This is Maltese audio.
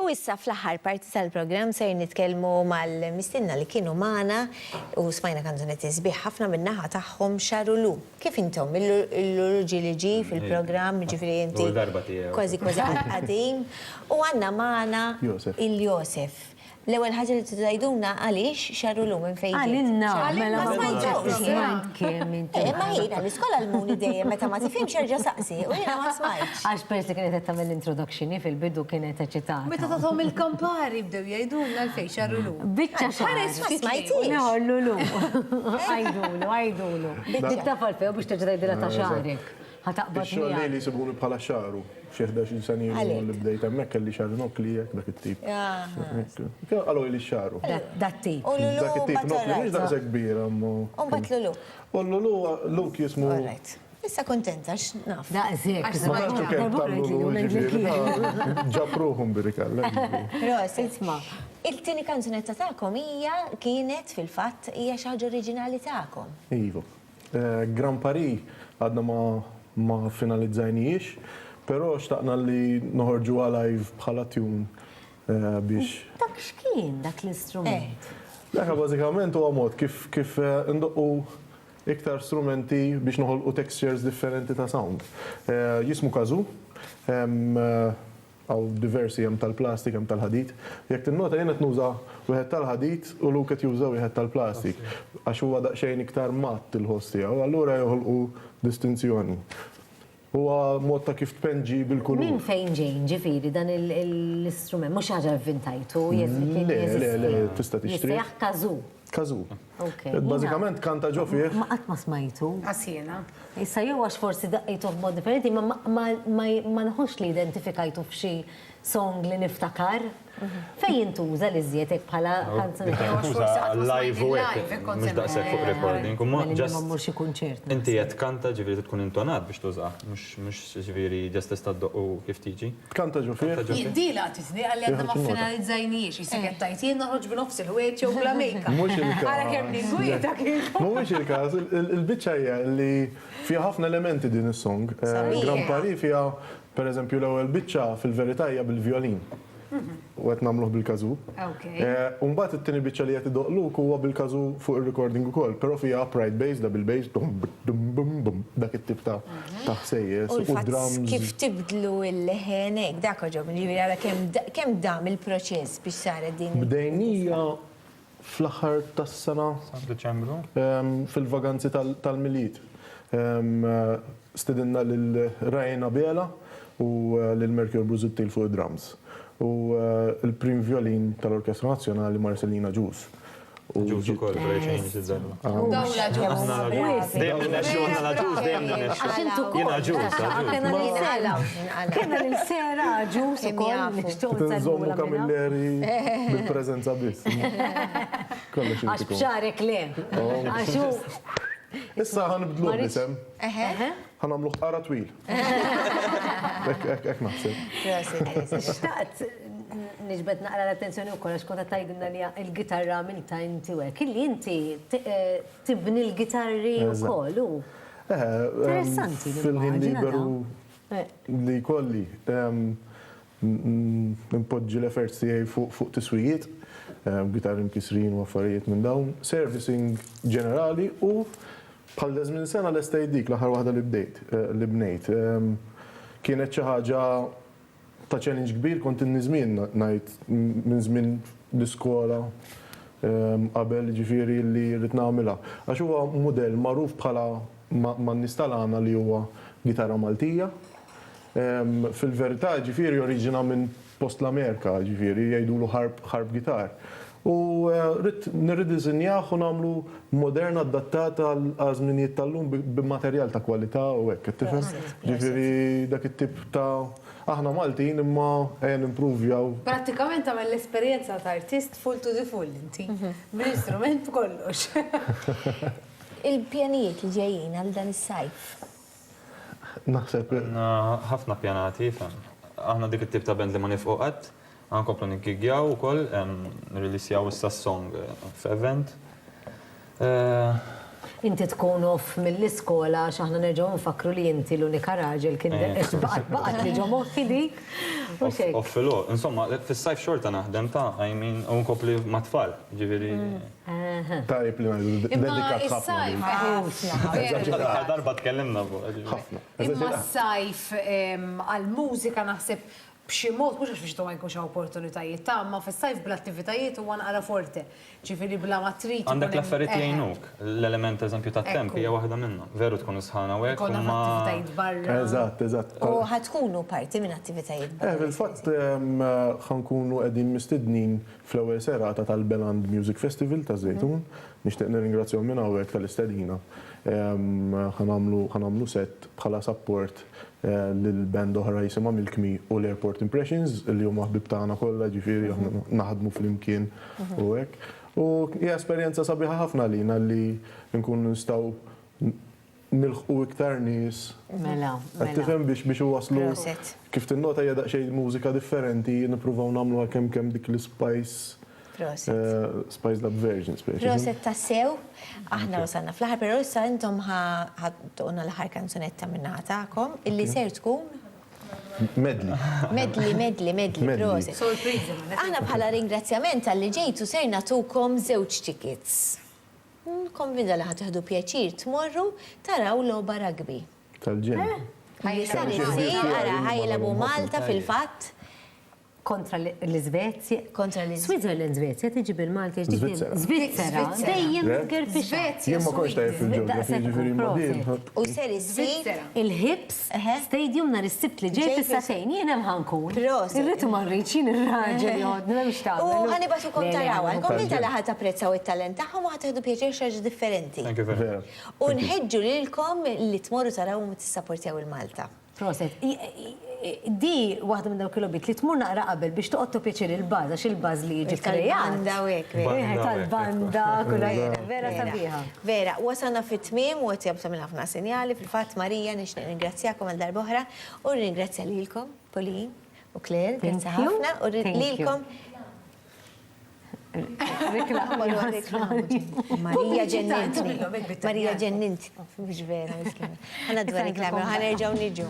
U issa fl-aħħar parti tal-programm ser nitkellmu mal-mistinna li kienu magħna u smajna kanzunetti sbieħ ħafna min-naħa tagħhom Xarulu. Kif intom il-luġi li ġi fil-programm, ġifieri inti kważi qadim u għandna magħna il-Josef. L-ewwel ħaġa li tgħidulna għaliex Xarulu minn fejn. Għalinna, mela ma smajtux. kemm inti. Ma jiena l-iskola l-muni dejjem meta ma tifhimx erġa' saqsi u jiena ma smajtx. Għax peress li kienet qed tagħmel l-introduction fil-bidu kienet eċitata. Meta tagħhom il-kampari bdew jgħidulna l-fejn Xarulu. Biċċa Ħares ma smajtix. Neħollulu. Għajdulu. Tittafal few biex terġa' tgħidilha ta' xarek. Ħataqbad Xogħol li jsibuni bħala xaru. Xi 11 sena li bdejt hemmhekk kelli xaru nokli jekk dak it-tip. Qalu li xaru. Dat tip. U Lulu Dak it-tip nokli mhix daqshekk kbira. U mbagħad Lulu. U Lulu Luk jismu. Alright. Issa kontenta x'naf. Daqshekk. Ma nafx kemm tal-Lulu ġifieri. Ġabruhom birikalla. Ros, isma'. Il-tieni kanzunetta tagħkom hija kienet fil-fatt hija xi ħaġa oriġinali tagħkom. Iva. Grand Paris għadna ma finalizzajniex, però xtaqna li noħorġu live bħala tune biex. Dak x'kien dak l-istrument? Dakka bażikament huwa mod kif ndoqqu iktar strumenti biex noħolqu textures differenti ta' sound. Jismu kazoo, għaw diversi hemm tal-plastik, hemm tal-ħadid. Jekk tinnota jien qed nuża wieħed tal-ħadid u Luke qed juża wieħed tal-plastik għax huwa daqsxejn iktar matt il-ħoss tiegħu, allura joħolqu distinzjoni. Huwa mod ta' kif tpenġi bil-kulur. Min fejn ġejn ġifieri dan l-istrument mhux ħaġa vvintajtu Le, tista' tixtri. Jissejjaħ kazoo. Kazoo. Okay. Bażikament kanta ġo fih. Ma qatt ma smajtu. Għasjena. Issa jew għax forsi daqqejtu b'mod differenti, ma nħoss li identifikajtu f'xi song li niftakar. Fejn jintuża li żjed hekk bħala kanzunetta. Live u hekk, mhux daqshekk fuq recording. Ma mmur xi kunċert. Inti qed kanta ġifieri tkun intonat biex tuża, mhux ġifieri ġest tista' ddoqqu kif tiġi. Kanta ġo fih. Jiddila tisni għalli għadna ma finalizzajniex, jisek għattajt jien noħroġ b'nofs il-ħwejt jew bla mejka. Mhux il-każ. Għara kemm nizwieta kien. Mhuwiex il-każ, il-biċċa hija li fiha ħafna elementi din is-song. Grand Paris fiha pereżempju l-ewwel biċċa fil-verità hija bil-violin. U qed nagħmluh bil-kazoo. Mbagħad it-tieni biċċa li qed idoqluk huwa bil-kazoo fuq ir-recording ukoll, però fiha upright bass, double bass, dak it-tip ta' ħsejjes u drums. Kif tibdlu il-leħenek, dak ġobni ġifieri ara kemm dam il-proċess biex saret din. Bdejnija fl-aħħar tas-sena Deċembru. fil-vaganzi tal-miliet. Stedinna lil Rajna Bela u lil Merkur Bruzuttil fuq drums. U il-prim violin tal-Orkestra Nazzjonali Marcellina Ġus. Ġus ukoll change id-darba. Dawla ġus. Dejjem nexxu la ġus, dejjem nexxu. Jiena ġus, Kena l-sera ġus ukoll nixtieq Tinżommu kamilleri bil-preżenza biss. Għax b'xarek le. Issa ħanibdlu l-isem. Ħanamlu qara twil. Ek naħseb. Xtaqt niġbed naqra l-attenzjoni wkoll għax kont tgħidilna li l-gitarra milta inti hekk. Illi inti tibni l-gitarri wkoll hu. Interessanti. Fil-ħin liberu li kolli nimpoġġi l-efforts tiegħi fuq tiswijiet, gitarri mkisrin u affarijiet minn dawn, servicing ġenerali u bħal żmien sena l-estate dik l-aħħar waħda li bnejt. Kienet xi ħaġa ta' challenge kbir, kont in-żmien ngħid minn żmien l-iskola qabel ġifieri li rrid nagħmilha. Għax huwa mudell magħruf bħala man-nies tal-għana li huwa gitarra Maltija. Fil-verità ġifieri oriġina minn post l-Amerika, ġifieri jgħidulu harp gitar. U nirridiżinjah u nagħmlu moderna adattata għal żminijiet tal-lum b'materjal ta' kwalità u hekk, qed tifhem? Ġifieri dak it-tip ta' aħna Maltin imma ejja nimpruvjaw. Prattikament tagħmel l-esperjenza ta' artist full to the full inti. Bil-istrument kollox. Il-pjanijiet li ġejjin għal dan is-sajf. Naħseb ħafna pjanati, aħna dik it-tip ta' band li ma nifqu qatt. Għankomplu niggigjaw u koll, nirrilisjaw issa song f'event. inti tkun off mill-iskola x'aħna nerġgħu nfakru li inti l-unika raġel kien baqgħet li ġo moħħi dik. U xejn. Offilu, insomma, fis-sajf xorta naħdem ta' u nkompli ma' tfal, ġifieri. Tajb li ngħidu dedikat Ħafna darba tkellimna fuq. ħafna. Imma s-sajf għal-mużika naħseb b'xi mod, mhux għax biex ma jkunx opportunitajiet ta' ma fis-sajf bl-attivitajiet huwa naqra forte. Ġifieri bla ma trid. Għandek l-affarijiet jgħinuk. L-element eżempju tat-temp hija waħda minnhom. Veru tkun isħana u hekk. Konna attivitajiet barra. Eżatt. U ħatkunu parti minn attivitajiet barra. Fil-fatt ħankunu qegħdin mistednin fl-ewwel serata tal-Beland Music Festival ta' Zejtun. Nixtieq nirringrazzjahom minn hawnhekk tal-istedina. Ħanamlu set bħala support lill-band oħra jisimha Milkme u l-Airport Impressions li huma ħbib tagħna kollha ġifieri aħna naħdmu flimkien u hekk. U hija esperjenza sabiħa ħafna lina li nkunu nistgħu nilħqu iktar nies. Mela. Qed tifhem biex waslu kif tinnota hija daqsxejn mużika differenti, nippruvaw nagħmlu kemm dik l-spice. Spice Lab version special. Proset tassew, aħna wasalna fl-ħar, pero issa intom ħadduqna l-ħar kanzunetta minna ħatakom, illi ser tkun? Medli, proset. Sorpriżi. Aħna bħala ringrazzjament għalli ġejtu ser natukom 2 tickets. Konvinda li ħatħdu pjaċir tmorru taraw logħba rugby. Tal-ġen. Jistar isir, ara ħajlabu Malta fil-fatt. Kontra l-Svezja. Kontra Switzerland, Svezja, tiġi bil-Malti. Svizzera. Dejjem gerfixxa. Jien ma konx tajjeb fil-ġeografija ġifieri ma' din. U ser isir Il-Hips Stadium nar is-sibt li ġej fis-satejn jien hemm ħankun. Proset. Irrid ma rridxin ir-raġel jgħodna m'hemmx tagħmel. U ħanibatukom tarawha, konvinta li ħadd apprezzaw it-talent tagħhom u ħadd pjaċir xi differenti. Thank you very much. U nħeġġu lilkom li tmorru taraw u tissapportjaw il-Malta. Proset. Di waħda minn dawk il-lobbiet li tmur naqra qabel biex toqgħod pjaċir il-baż għax il-baż li jiġi krejat. Tal-banda u hekk. Tal-banda, kulla vera sabiħa. Vera, wasalna fit-tmiem u qed jabta minn ħafna sinjali, fil-fatt Marija nixtieq ningrazzjakom għal darb'oħra u ringrazzja lilkom Pauline u Claire, grazzi ħafna u lilkom Marija ġennintni. Marija ġennintni. Mhux vera, miskina. Ħana dwar il-klamra, ħanerġgħu niġu.